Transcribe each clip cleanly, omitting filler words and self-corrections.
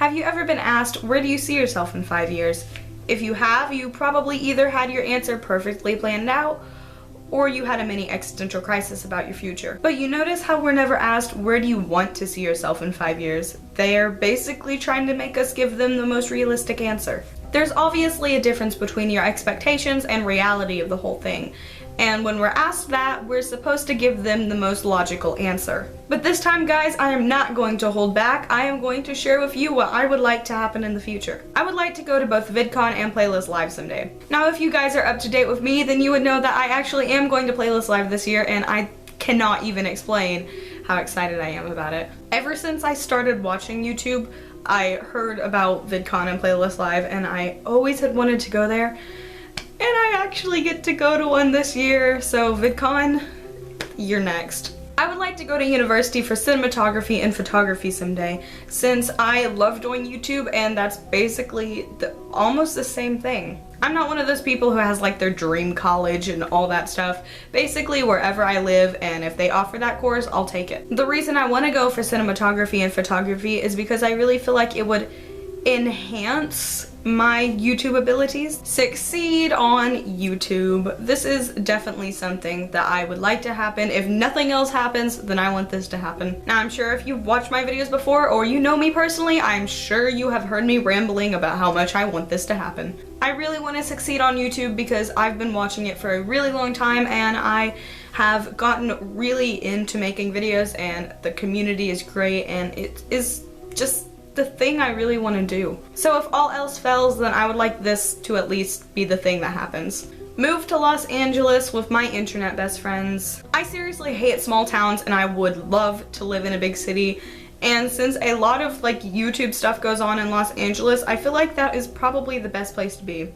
Have you ever been asked, where do you see yourself in 5 years? If you have, you probably either had your answer perfectly planned out, or you had a mini existential crisis about your future. But you notice how we're never asked, where do you want to see yourself in 5 years? They're basically trying to make us give them the most realistic answer. There's obviously a difference between your expectations and reality of the whole thing. And when we're asked that, we're supposed to give them the most logical answer. But this time, guys, I am not going to hold back. I am going to share with you what I would like to happen in the future. I would like to go to both VidCon and Playlist Live someday. Now, if you guys are up to date with me, then you would know that I actually am going to Playlist Live this year, and I cannot even explain how excited I am about it. Ever since I started watching YouTube, I heard about VidCon and Playlist Live, and I always had wanted to go there. And I actually get to go to one this year, so VidCon, you're next. I would like to go to university for cinematography and photography someday, since I love doing YouTube and that's basically almost the same thing. I'm not one of those people who has like their dream college and all that stuff. Basically wherever I live, and if they offer that course, I'll take it. The reason I want to go for cinematography and photography is because I really feel like it would enhance my YouTube abilities. Succeed on YouTube. This is definitely something that I would like to happen. If nothing else happens, then I want this to happen. Now, I'm sure if you've watched my videos before or you know me personally, I'm sure you have heard me rambling about how much I want this to happen. I really want to succeed on YouTube because I've been watching it for a really long time and I have gotten really into making videos, and the community is great, and it is just the thing I really want to do. So if all else fails, then I would like this to at least be the thing that happens. Move to Los Angeles with my internet best friends. I seriously hate small towns and I would love to live in a big city. And since a lot of like YouTube stuff goes on in Los Angeles, I feel like that is probably the best place to be.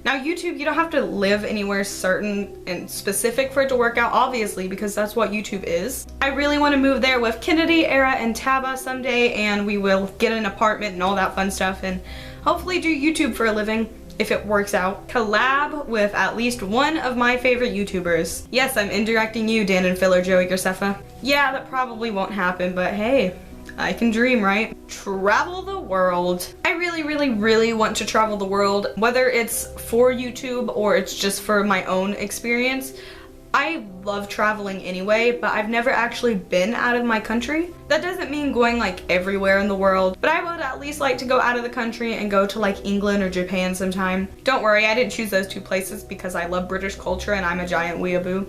Now YouTube, you don't have to live anywhere certain and specific for it to work out, obviously, because that's what YouTube is. I really want to move there with Kennedy, Era, and Taba someday, and we will get an apartment and all that fun stuff, and hopefully do YouTube for a living, if it works out. Collab with at least one of my favorite YouTubers. Yes, I'm indirecting you, Dan and Phil or Joey Graceffa. Yeah, that probably won't happen, but hey, I can dream, right? Travel the world. I really want to travel the world, whether it's for YouTube or it's just for my own experience. I love traveling anyway, but I've never actually been out of my country. That doesn't mean going like everywhere in the world, but I would at least like to go out of the country and go to like England or Japan sometime. Don't worry, I didn't choose those two places because I love British culture and I'm a giant weeaboo.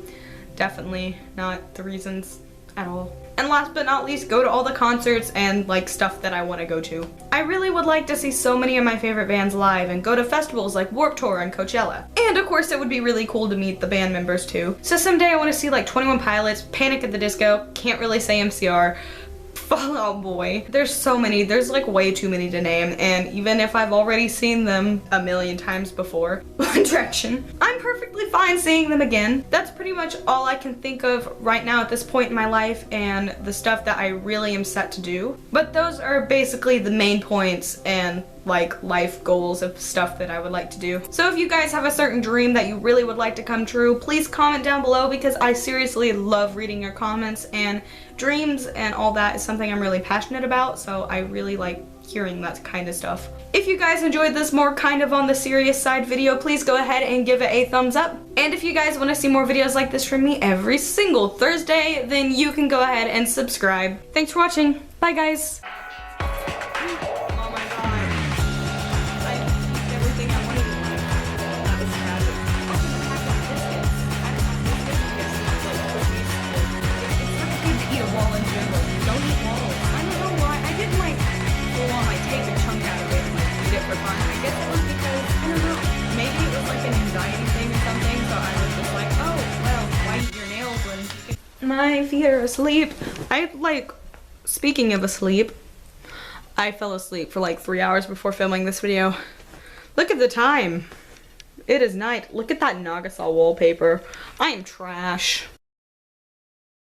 Definitely not the reasons at all. And last but not least, go to all the concerts and like stuff that I want to go to. I really would like to see so many of my favorite bands live and go to festivals like Warped Tour and Coachella. And of course it would be really cool to meet the band members too. So someday I want to see like 21 Pilots, Panic at the Disco, can't really say MCR, Fall Out Boy. There's so many, there's like way too many to name, and even if I've already seen them a million times before, One Direction, I'm perfectly fine seeing them again. That's pretty much all I can think of right now at this point in my life and the stuff that I really am set to do. But those are basically the main points and like life goals of stuff that I would like to do. So if you guys have a certain dream that you really would like to come true, please comment down below because I seriously love reading your comments, and dreams and all that is something I'm really passionate about, so I really like hearing that kind of stuff. If you guys enjoyed this more kind of on the serious side video, please go ahead and give it a thumbs up. And if you guys want to see more videos like this from me every single Thursday, then you can go ahead and subscribe. Thanks for watching. Bye guys. My feet are asleep. Speaking of asleep, I fell asleep for like 3 hours before filming this video. Look at the time. It is night. Look at that Nagasal wallpaper. I am trash.